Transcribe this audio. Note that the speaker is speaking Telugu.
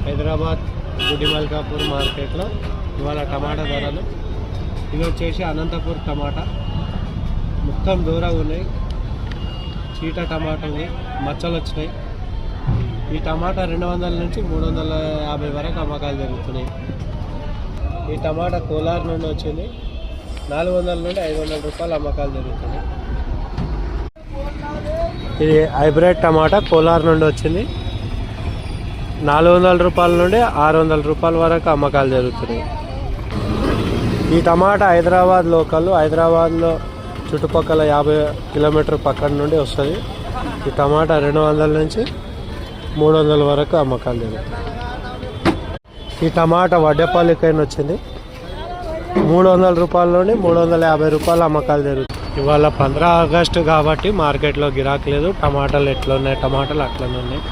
హైదరాబాద్ గుడిమల్కాపూర్ మార్కెట్లో ఇవాళ టమాటా ధరలు. ఇవి వచ్చేసి అనంతపూర్ టమాటా, మొత్తం దూరంగా ఉన్నాయి. చీట టమాటా ఉంది, మచ్చలు వచ్చినాయి. ఈ టమాటా 200 నుంచి 350 వరకు అమ్మకాలు జరుగుతున్నాయి. ఈ టమాటా కోలార్ నుండి వచ్చింది, 400 నుండి 500 రూపాయలు అమ్మకాలు జరుగుతున్నాయి. ఇది హైబ్రిడ్ టమాటా కోలార్ నుండి వచ్చింది, 400 రూపాయల నుండి 600 రూపాయల వరకు అమ్మకాలు జరుగుతున్నాయి. ఈ టమాటా హైదరాబాద్ లోకల్, హైదరాబాద్లో చుట్టుపక్కల 50 కిలోమీటర్ పక్కన నుండి వస్తుంది. ఈ టమాటా 200 నుంచి 300 వరకు అమ్మకాలు జరుగుతాయి. ఈ టమాటా వడ్డేపల్లికైనా వచ్చింది, 300 రూపాయల నుండి 350 రూపాయలు అమ్మకాలు జరుగుతాయి. ఇవాళ 15 ఆగస్టు కాబట్టి మార్కెట్లో గిరాకీ లేదు. టమాటాలు ఎట్లా ఉన్నాయి, టమాటాలు అట్లనే ఉన్నాయి.